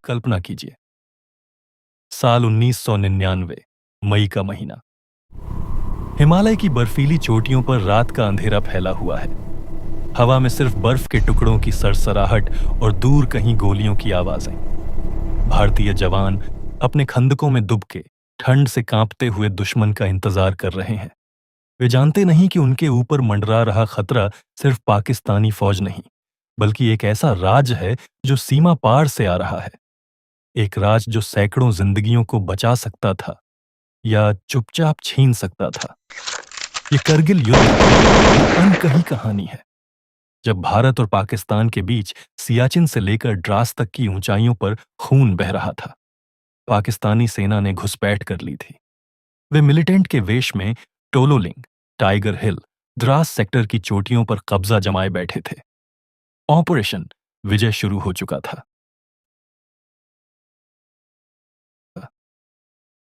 कल्पना कीजिए, साल 1999, मई का महीना। हिमालय की बर्फीली चोटियों पर रात का अंधेरा फैला हुआ है। हवा में सिर्फ बर्फ के टुकड़ों की सरसराहट और दूर कहीं गोलियों की आवाजें। भारतीय जवान अपने खंदकों में दुब के ठंड से कांपते हुए दुश्मन का इंतजार कर रहे हैं। वे जानते नहीं कि उनके ऊपर मंडरा रहा खतरा सिर्फ पाकिस्तानी फौज नहीं, बल्कि एक ऐसा राज है जो सीमा पार से आ रहा है। एक राज जो सैकड़ों जिंदगियों को बचा सकता था या चुपचाप छीन सकता था। ये करगिल युद्ध की अनकही कहानी है, जब भारत और पाकिस्तान के बीच सियाचिन से लेकर द्रास तक की ऊंचाइयों पर खून बह रहा था। पाकिस्तानी सेना ने घुसपैठ कर ली थी। वे मिलिटेंट के वेश में टोलोलिंग, टाइगर हिल, द्रास सेक्टर की चोटियों पर कब्जा जमाए बैठे थे। ऑपरेशन विजय शुरू हो चुका था।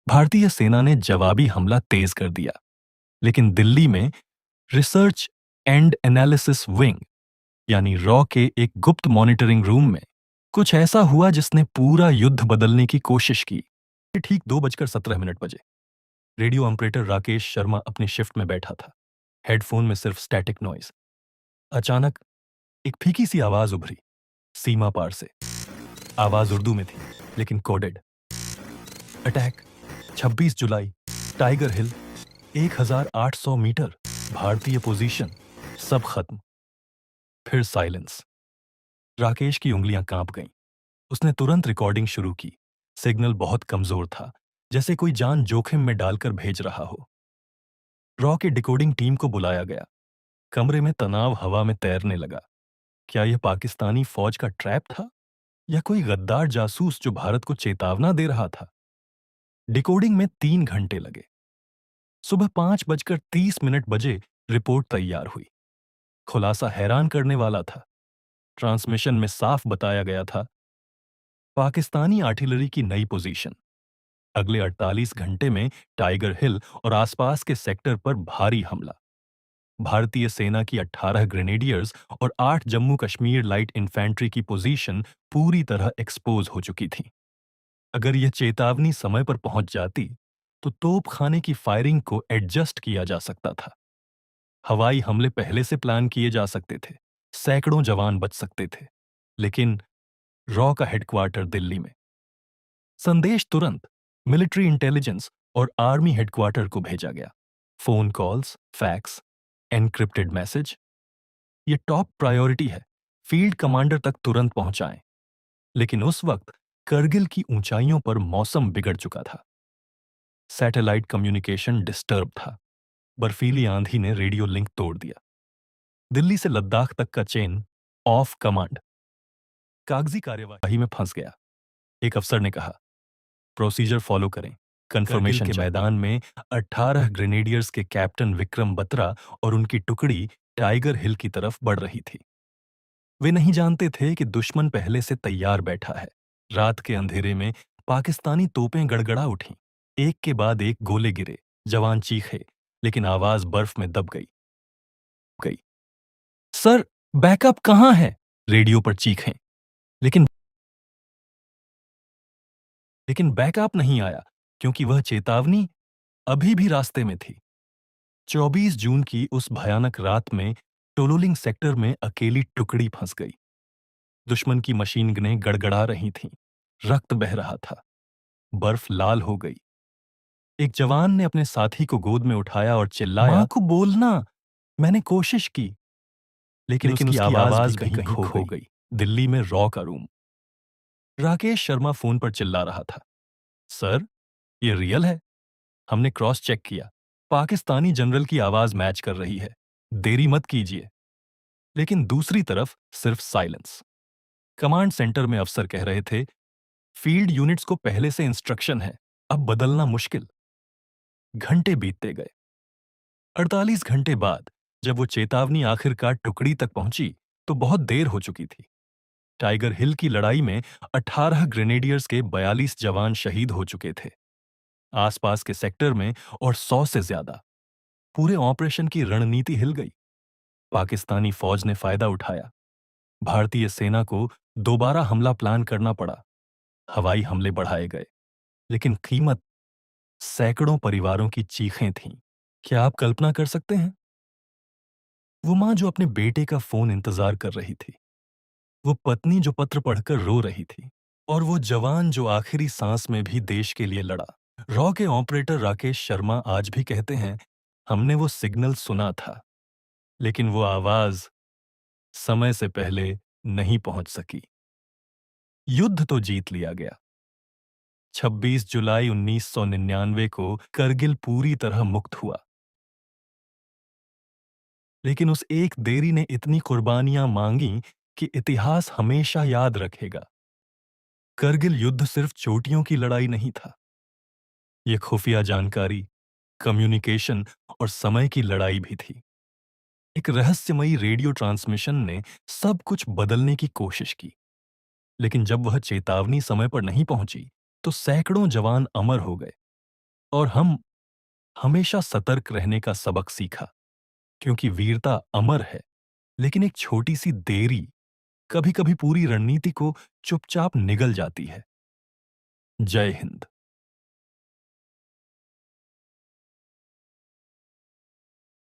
भारतीय सेना ने जवाबी हमला तेज कर दिया, लेकिन दिल्ली में रिसर्च एंड एनालिसिस विंग यानी रॉ के एक गुप्त मॉनिटरिंग रूम में कुछ ऐसा हुआ जिसने पूरा युद्ध बदलने की कोशिश की। ठीक 2:17 बजे रेडियो ऑपरेटर राकेश शर्मा अपनी शिफ्ट में बैठा था। हेडफोन में सिर्फ स्टैटिक नॉइज। अचानक एक फीकी सी आवाज उभरी, सीमा पार से। आवाज उर्दू में थी, लेकिन कोडेड। अटैक 26 जुलाई, टाइगर हिल, 1800 मीटर, भारतीय पोजीशन, सब खत्म। फिर साइलेंस। राकेश की उंगलियां कांप गईं। उसने तुरंत रिकॉर्डिंग शुरू की। सिग्नल बहुत कमजोर था, जैसे कोई जान जोखिम में डालकर भेज रहा हो। रॉ के डिकोडिंग टीम को बुलाया गया। कमरे में तनाव हवा में तैरने लगा। क्या यह पाकिस्तानी फौज का ट्रैप था या कोई गद्दार जासूस जो भारत को चेतावना दे रहा था? डिकोडिंग में 3 घंटे लगे। सुबह 5:30 बजे रिपोर्ट तैयार हुई। खुलासा हैरान करने वाला था। ट्रांसमिशन में साफ बताया गया था, पाकिस्तानी आर्टिलरी की नई पोजीशन। अगले 48 घंटे में टाइगर हिल और आसपास के सेक्टर पर भारी हमला। भारतीय सेना की 18 ग्रेनेडियर्स और 8 जम्मू कश्मीर लाइट इन्फेंट्री की पोजीशन पूरी तरह एक्सपोज हो चुकी थी। अगर यह चेतावनी समय पर पहुंच जाती, तो तोपखाने की फायरिंग को एडजस्ट किया जा सकता था। हवाई हमले पहले से प्लान किए जा सकते थे। सैकड़ों जवान बच सकते थे। लेकिन रॉ का हेडक्वार्टर दिल्ली में। संदेश तुरंत मिलिट्री इंटेलिजेंस और आर्मी हेडक्वार्टर को भेजा गया। Phone calls, fax, encrypted message. ये टॉप प्रायोरिटी है, फील्ड कमांडर तक तुरंत पहुंचाएं। लेकिन उस वक्त करगिल की ऊंचाइयों पर मौसम बिगड़ चुका था। सैटेलाइट कम्युनिकेशन डिस्टर्ब था। बर्फीली आंधी ने रेडियो लिंक तोड़ दिया। दिल्ली से लद्दाख तक का चेन ऑफ कमांड कागजी कार्यवाही में फंस गया। एक अफसर ने कहा, प्रोसीजर फॉलो करें। कंफर्मेशन के मैदान में 18 ग्रेनेडियर्स के कैप्टन विक्रम बत्रा और उनकी टुकड़ी टाइगर हिल की तरफ बढ़ रही थी। वे नहीं जानते थे कि दुश्मन पहले से तैयार बैठा है। रात के अंधेरे में पाकिस्तानी तोपें गड़गड़ा उठीं। एक के बाद एक गोले गिरे। जवान चीखे, लेकिन आवाज बर्फ में दब गई। सर, बैकअप कहां है? रेडियो पर चीखें। लेकिन बैकअप नहीं आया, क्योंकि वह चेतावनी अभी भी रास्ते में थी। 24 जून की उस भयानक रात में टोलोलिंग सेक्टर में अकेली टुकड़ी फंस गई। दुश्मन की मशीन गनें गड़गड़ा रही थीं। रक्त बह रहा था। बर्फ लाल हो गई। एक जवान ने अपने साथी को गोद में उठाया और चिल्लाया, मां को बोलना। मैंने कोशिश की, लेकिन उसकी आवाज भी कहीं खो गई। दिल्ली में रॉ का रूम। राकेश शर्मा फोन पर चिल्ला रहा था, सर, ये रियल है। हमने क्रॉस चेक किया। पाकिस्तानी जनरल की आवाज मैच कर रही है। देरी मत कीजिए। लेकिन दूसरी तरफ सिर्फ साइलेंस। कमांड सेंटर में अफसर कह रहे थे, फील्ड यूनिट्स को पहले से इंस्ट्रक्शन है, अब बदलना मुश्किल। घंटे बीतते गए। 48 घंटे बाद जब वो चेतावनी आखिरकार टुकड़ी तक पहुंची, तो बहुत देर हो चुकी थी। टाइगर हिल की लड़ाई में 18 ग्रेनेडियर्स के 42 जवान शहीद हो चुके थे। आसपास के सेक्टर में और 100 से ज्यादा। पूरे ऑपरेशन की रणनीति हिल गई। पाकिस्तानी फौज ने फायदा उठाया। भारतीय सेना को दोबारा हमला प्लान करना पड़ा। हवाई हमले बढ़ाए गए, लेकिन कीमत सैकड़ों परिवारों की चीखें थीं। क्या आप कल्पना कर सकते हैं? वो माँ जो अपने बेटे का फोन इंतजार कर रही थी, वो पत्नी जो पत्र पढ़कर रो रही थी, और वो जवान जो आखिरी सांस में भी देश के लिए लड़ा। रॉ के ऑपरेटर राकेश शर्मा आज भी कहते हैं, हमने वो सिग्नल सुना था, लेकिन वो आवाज समय से पहले नहीं पहुंच सकी। युद्ध तो जीत लिया गया। 26 जुलाई 1999 को करगिल पूरी तरह मुक्त हुआ, लेकिन उस एक देरी ने इतनी कुर्बानियां मांगी कि इतिहास हमेशा याद रखेगा। करगिल युद्ध सिर्फ चोटियों की लड़ाई नहीं था, ये खुफिया जानकारी, कम्युनिकेशन और समय की लड़ाई भी थी। एक रहस्यमयी रेडियो ट्रांसमिशन ने सब कुछ बदलने की कोशिश की, लेकिन जब वह चेतावनी समय पर नहीं पहुंची, तो सैकड़ों जवान अमर हो गए। और हम हमेशा सतर्क रहने का सबक सीखा, क्योंकि वीरता अमर है, लेकिन एक छोटी सी देरी कभी-कभी पूरी रणनीति को चुपचाप निगल जाती है। जय हिंद।